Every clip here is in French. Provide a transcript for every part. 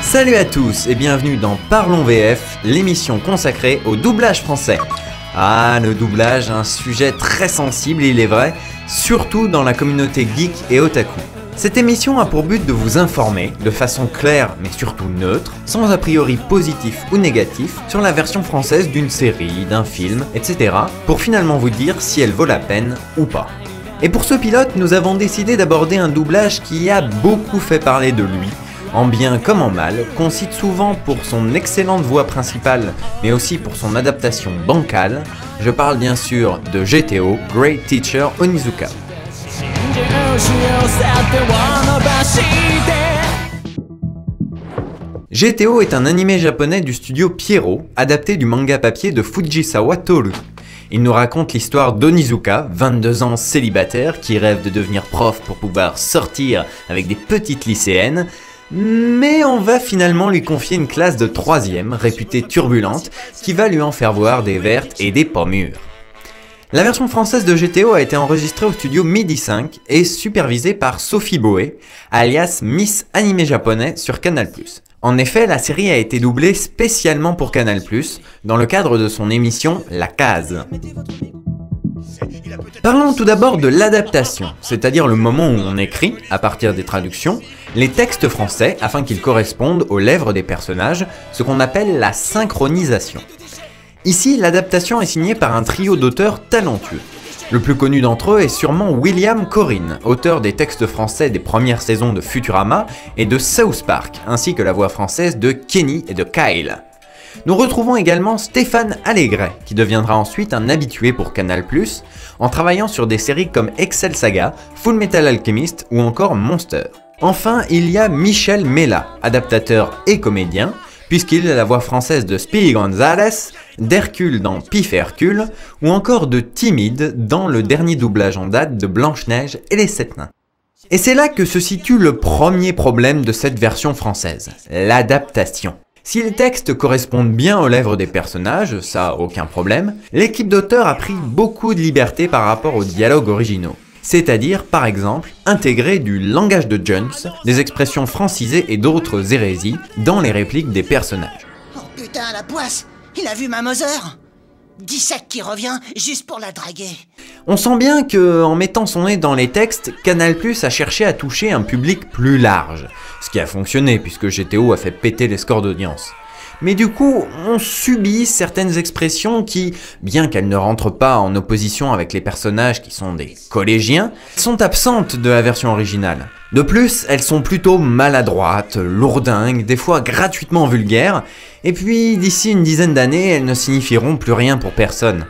Salut à tous et bienvenue dans Parlons VF, l'émission consacrée au doublage français. Ah, le doublage, un sujet très sensible, il est vrai, surtout dans la communauté geek et otaku. Cette émission a pour but de vous informer, de façon claire mais surtout neutre, sans a priori positif ou négatif, sur la version française d'une série, d'un film, etc. pour finalement vous dire si elle vaut la peine ou pas. Et pour ce pilote, nous avons décidé d'aborder un doublage qui a beaucoup fait parler de lui, en bien comme en mal, qu'on cite souvent pour son excellente voix principale, mais aussi pour son adaptation bancale. Je parle bien sûr de GTO, Great Teacher Onizuka. GTO est un animé japonais du studio Pierrot, adapté du manga papier de Fujisawa Toru. Il nous raconte l'histoire d'Onizuka, 22 ans célibataire, qui rêve de devenir prof pour pouvoir sortir avec des petites lycéennes, mais on va finalement lui confier une classe de 3e, réputée turbulente, qui va lui en faire voir des vertes et des pas mûres. La version française de GTO a été enregistrée au studio Midi 5 et supervisée par Sophie Boé, alias Miss Animé Japonais sur Canal+. En effet, la série a été doublée spécialement pour Canal+, dans le cadre de son émission La Case. Parlons tout d'abord de l'adaptation, c'est-à-dire le moment où on écrit, à partir des traductions, les textes français afin qu'ils correspondent aux lèvres des personnages, ce qu'on appelle la synchronisation. Ici, l'adaptation est signée par un trio d'auteurs talentueux. Le plus connu d'entre eux est sûrement William Corrin, auteur des textes français des premières saisons de Futurama et de South Park, ainsi que la voix française de Kenny et de Kyle. Nous retrouvons également Stéphane Allégret, qui deviendra ensuite un habitué pour Canal+, en travaillant sur des séries comme Excel Saga, Full Metal Alchemist ou encore Monster. Enfin, il y a Michel Mella, adaptateur et comédien, puisqu'il est la voix française de Speedy Gonzales, d'Hercule dans Pif Hercule, ou encore de Timide dans le dernier doublage en date de Blanche-Neige et les 7 nains. Et c'est là que se situe le premier problème de cette version française, l'adaptation. Si les textes correspondent bien aux lèvres des personnages, ça aucun problème, l'équipe d'auteurs a pris beaucoup de liberté par rapport aux dialogues originaux. C'est-à-dire, par exemple, intégrer du langage de Jones, des expressions francisées et d'autres hérésies dans les répliques des personnages. Oh putain, la poisse! Il a vu ma Mother! 17 qui revient juste pour la draguer. On sent bien que, en mettant son nez dans les textes, Canal+ a cherché à toucher un public plus large. Ce qui a fonctionné puisque GTO a fait péter les scores d'audience. Mais du coup, on subit certaines expressions qui, bien qu'elles ne rentrent pas en opposition avec les personnages qui sont des collégiens, sont absentes de la version originale. De plus, elles sont plutôt maladroites, lourdingues, des fois gratuitement vulgaires, et puis d'ici une dizaine d'années, elles ne signifieront plus rien pour personne.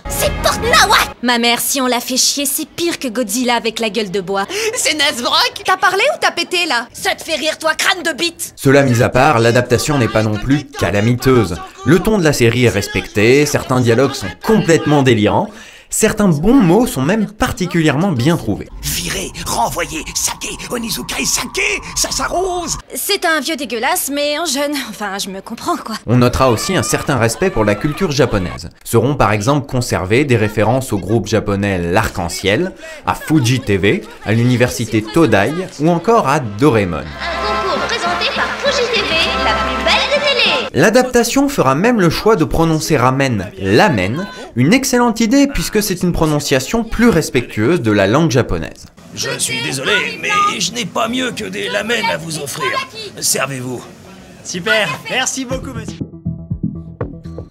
C'est Porte-Nawak! Ma mère, si on la fait chier, c'est pire que Godzilla avec la gueule de bois. C'est Nesbrock! T'as parlé ou t'as pété, là? Ça te fait rire, toi, crâne de bite! Cela mis à part, l'adaptation n'est pas non plus calamiteuse. Le ton de la série est respecté, certains dialogues sont complètement délirants, certains bons mots sont même particulièrement bien trouvés. Viré, renvoyé, saqué, Onizuka est saqué, ça s'arrose! C'est un vieux dégueulasse, mais en jeune. Enfin, je me comprends, quoi. On notera aussi un certain respect pour la culture japonaise. Seront par exemple conservées des références au groupe japonais L'Arc-en-Ciel, à Fuji TV, à l'université Todai ou encore à Doraemon. Un concours présenté par Fuji TV, la plus belle des télés. L'adaptation fera même le choix de prononcer ramen lamen, une excellente idée puisque c'est une prononciation plus respectueuse de la langue japonaise. Je suis désolé, mais je n'ai pas mieux que des lamens à vous offrir. Servez-vous. Super, merci beaucoup monsieur.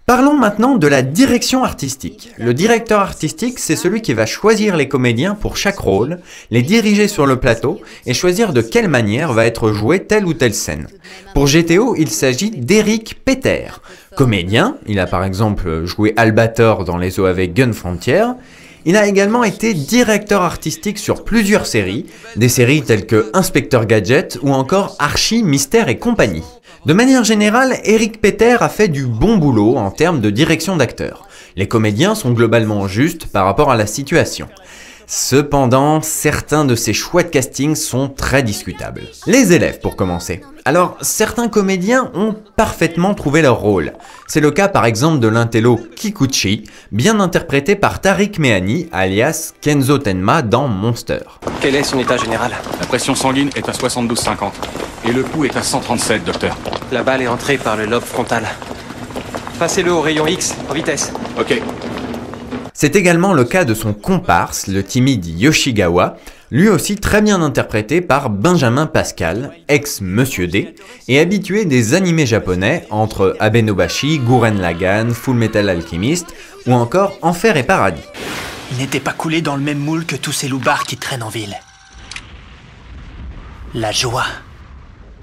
Parlons maintenant de la direction artistique. Le directeur artistique, c'est celui qui va choisir les comédiens pour chaque rôle, les diriger sur le plateau et choisir de quelle manière va être jouée telle ou telle scène. Pour GTO, il s'agit d'Eric Peter. Comédien, il a par exemple joué Albator dans Les eaux avec Gun Frontier. Il a également été directeur artistique sur plusieurs séries, des séries telles que Inspecteur Gadget ou encore Archie, Mystère et compagnie. De manière générale, Eric Peter a fait du bon boulot en termes de direction d'acteurs. Les comédiens sont globalement justes par rapport à la situation. Cependant, certains de ces choix de casting sont très discutables. Les élèves pour commencer. Alors, certains comédiens ont parfaitement trouvé leur rôle. C'est le cas par exemple de l'intello Kikuchi, bien interprété par Tariq Mehani, alias Kenzo Tenma dans Monster. Quel est son état général? La pression sanguine est à 72,50 et le pouls est à 137, docteur. La balle est entrée par le lobe frontal. Passez-le au rayon X, en vitesse. Ok. C'est également le cas de son comparse, le timide Yoshigawa, lui aussi très bien interprété par Benjamin Pascal, ex-Monsieur D, et habitué des animés japonais entre Abenobashi, Gurren Lagann, Full Metal Alchemist, ou encore Enfer et Paradis. Il n'était pas coulé dans le même moule que tous ces loupards qui traînent en ville. La joie.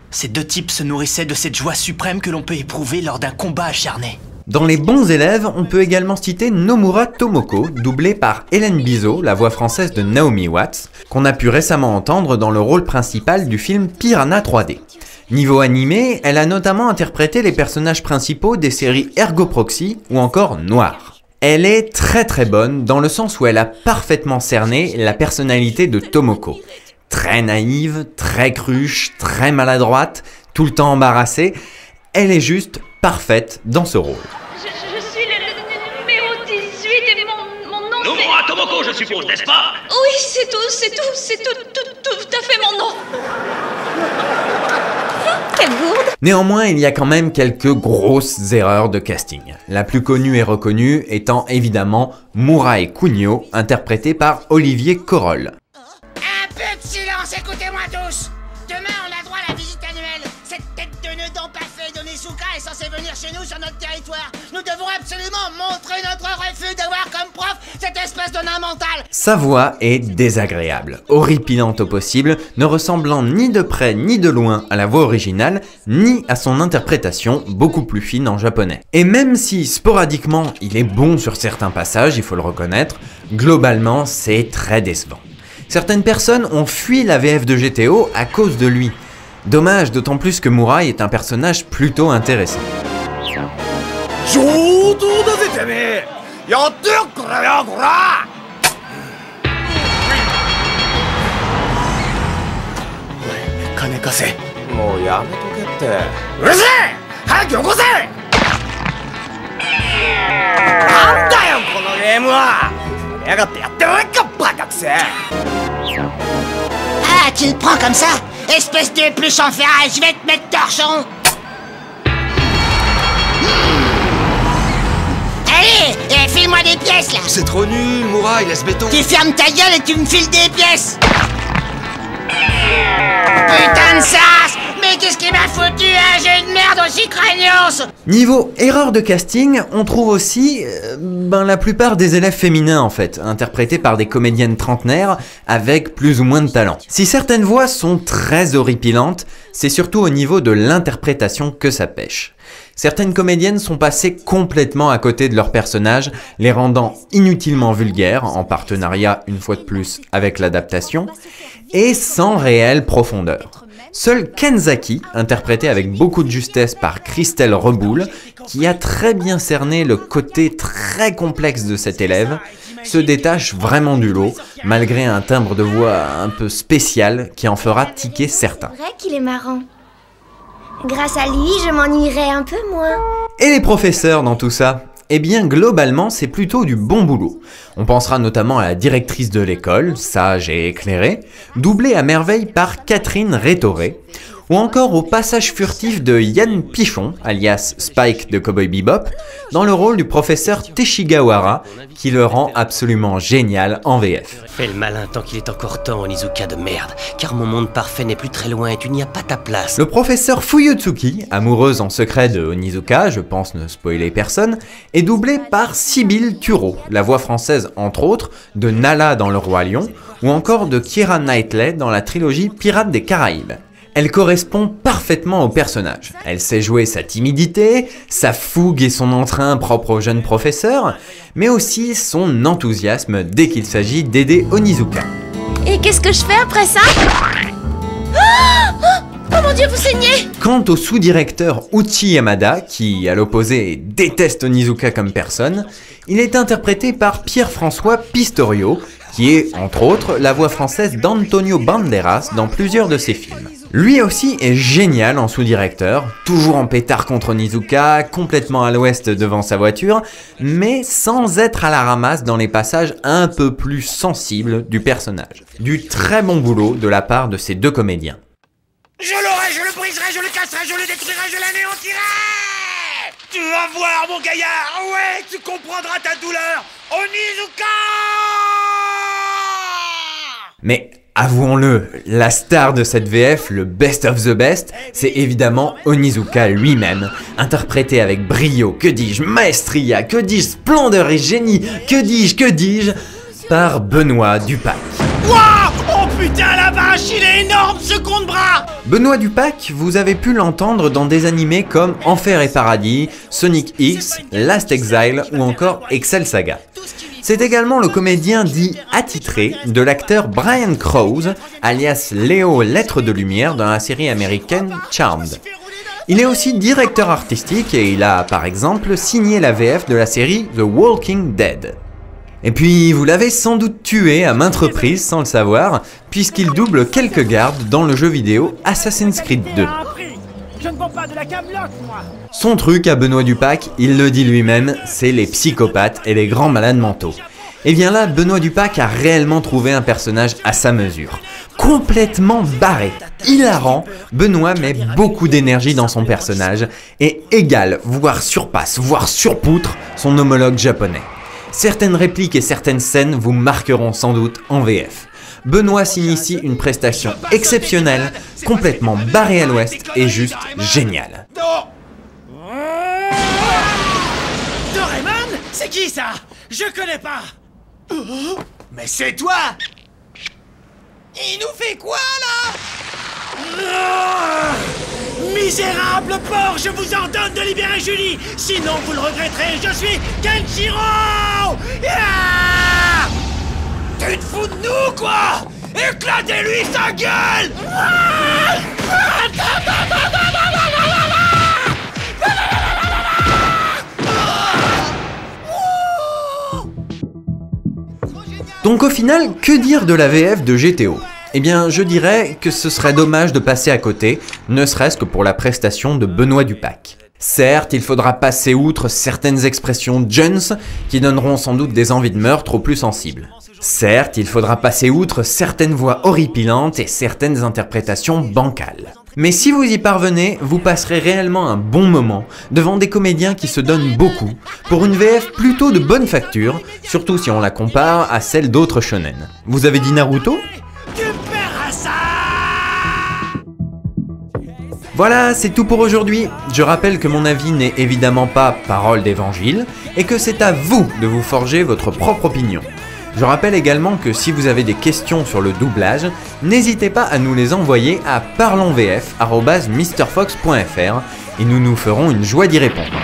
Ces deux types se nourrissaient de cette joie suprême que l'on peut éprouver lors d'un combat acharné. Dans les bons élèves, on peut également citer Nomura Tomoko, doublée par Hélène Bizot, la voix française de Naomi Watts, qu'on a pu récemment entendre dans le rôle principal du film Piranha 3D. Niveau animé, elle a notamment interprété les personnages principaux des séries Ergo Proxy ou encore Noir. Elle est très bonne dans le sens où elle a parfaitement cerné la personnalité de Tomoko. Très naïve, très cruche, très maladroite, tout le temps embarrassée, elle est juste parfaite dans ce rôle. Je suis le numéro 18 et mon nom c'est... Nomura Tomoko, je suppose, n'est-ce pas? Oui, c'est tout à fait mon nom. Quelle gourde! Néanmoins, il y a quand même quelques grosses erreurs de casting. La plus connue et reconnue étant évidemment Murai Kunio, interprété par Olivier Corol. Un peu de silence, écoutez-moi tous. Demain, on a droit à la visite annuelle. Cette tête de nœud d'empaffé d'Onizuka est censée venir chez nous sur notre territoire. Nous devons absolument montrer notre refus d'avoir comme prof cette espèce de nain mental. Sa voix est désagréable, horripilante au possible, ne ressemblant ni de près ni de loin à la voix originale, ni à son interprétation beaucoup plus fine en japonais. Et même si sporadiquement il est bon sur certains passages, il faut le reconnaître, globalement c'est très décevant. Certaines personnes ont fui la VF de GTO à cause de lui. Dommage, d'autant plus que Murai est un personnage plutôt intéressant. Ah, tu le prends comme ça? Espèce de pluche en ferraille, je vais te mettre torchon. Allez, file-moi des pièces là. C'est trop nul, Murai, laisse béton. Tu fermes ta gueule et tu me files des pièces. Putain de sas! Mais qu'est-ce qui m'a foutu un jeu de merde aussi craignos? Niveau erreur de casting, on trouve aussi la plupart des élèves féminins en fait, interprétés par des comédiennes trentenaires avec plus ou moins de talent. Si certaines voix sont très horripilantes, c'est surtout au niveau de l'interprétation que ça pêche. Certaines comédiennes sont passées complètement à côté de leurs personnages, les rendant inutilement vulgaires, en partenariat une fois de plus avec l'adaptation, et sans réelle profondeur. Seul Kenzaki, interprété avec beaucoup de justesse par Christelle Reboul, qui a très bien cerné le côté très complexe de cet élève, se détache vraiment du lot, malgré un timbre de voix un peu spécial qui en fera tiquer certains. C'est vrai qu'il est marrant. Grâce à lui, je m'ennuierais un peu moins. Et les professeurs dans tout ça? Eh bien, globalement, c'est plutôt du bon boulot. On pensera notamment à la directrice de l'école, sage et éclairée, doublée à merveille par Catherine Rétoré, ou encore au passage furtif de Yann Pichon, alias Spike de Cowboy Bebop, dans le rôle du professeur Teshigawara, qui le rend absolument génial en VF. Fais le malin tant qu'il est encore temps, Onizuka de merde, car mon monde parfait n'est plus très loin et tu n'y as pas ta place. Le professeur Fuyutsuki, amoureuse en secret de Onizuka, je pense ne spoiler personne, est doublé par Sybille Tureau, la voix française entre autres de Nala dans Le Roi Lion, ou encore de Keira Knightley dans la trilogie Pirates des Caraïbes. Elle correspond parfaitement au personnage. Elle sait jouer sa timidité, sa fougue et son entrain propre au jeune professeur, mais aussi son enthousiasme dès qu'il s'agit d'aider Onizuka. Et qu'est-ce que je fais après ça? Oh mon Dieu, vous saignez! Quant au sous-directeur Uchi Yamada, qui, à l'opposé, déteste Onizuka comme personne, il est interprété par Pierre-François Pistorio, qui est, entre autres, la voix française d'Antonio Banderas dans plusieurs de ses films. Lui aussi est génial en sous-directeur, toujours en pétard contre Onizuka, complètement à l'ouest devant sa voiture, mais sans être à la ramasse dans les passages un peu plus sensibles du personnage. Du très bon boulot de la part de ces deux comédiens. Je l'aurai, je le briserai, je le casserai, je le détruirai, je l'anéantirai! Tu vas voir, mon gaillard! Ouais, tu comprendras ta douleur! Onizuka! Mais avouons-le, la star de cette VF, le best of the best, c'est évidemment Onizuka lui-même, interprété avec brio, que dis-je, maestria, que dis-je, splendeur et génie, que dis-je, par Benoît Dupac. Wow! Oh putain la vache, il est énorme ce compte-bras! Benoît Dupac, vous avez pu l'entendre dans des animés comme Enfer et Paradis, Sonic X, Last Exile ou encore Excel Saga. C'est également le comédien dit attitré de l'acteur Brian Krause, alias Léo Lettres de Lumière dans la série américaine Charmed. Il est aussi directeur artistique et il a par exemple signé la VF de la série The Walking Dead. Et puis vous l'avez sans doute tué à maintes reprises sans le savoir, puisqu'il double quelques gardes dans le jeu vidéo Assassin's Creed 2. Son truc à Benoît Dupac, il le dit lui-même, c'est les psychopathes et les grands malades mentaux. Et bien là, Benoît Dupac a réellement trouvé un personnage à sa mesure. Complètement barré, hilarant, Benoît met beaucoup d'énergie dans son personnage et égale, voire surpasse, voire surpoutre son homologue japonais. Certaines répliques et certaines scènes vous marqueront sans doute en VF. Benoît signe ici une prestation exceptionnelle, complètement barrée à l'ouest et juste géniale. Doraemon? C'est qui ça? Je connais pas. Mais c'est toi! Il nous fait quoi là? Misérable porc, je vous ordonne de libérer Julie, sinon vous le regretterez, je suis Kenshiro! Yeah! Tu te fous de nous, quoi? Éclatez-lui sa gueule! Donc au final, que dire de la VF de GTO ? Eh bien, je dirais que ce serait dommage de passer à côté, ne serait-ce que pour la prestation de Benoît Dupac. Certes, il faudra passer outre certaines expressions Jones qui donneront sans doute des envies de meurtre aux plus sensibles. Certes, il faudra passer outre certaines voix horripilantes et certaines interprétations bancales. Mais si vous y parvenez, vous passerez réellement un bon moment devant des comédiens qui se donnent beaucoup pour une VF plutôt de bonne facture, surtout si on la compare à celle d'autres shonen. Vous avez dit Naruto ? Voilà, c'est tout pour aujourd'hui. Je rappelle que mon avis n'est évidemment pas parole d'évangile et que c'est à vous de vous forger votre propre opinion. Je rappelle également que si vous avez des questions sur le doublage, n'hésitez pas à nous les envoyer à parlonsvf@mrfox.fr et nous nous ferons une joie d'y répondre.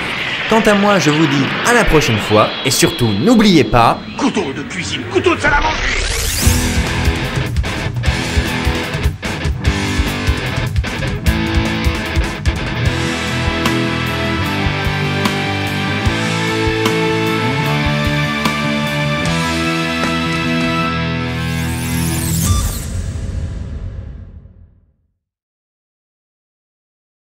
Quant à moi, je vous dis à la prochaine fois et surtout n'oubliez pas... Couteau de cuisine, couteau de salle à manger.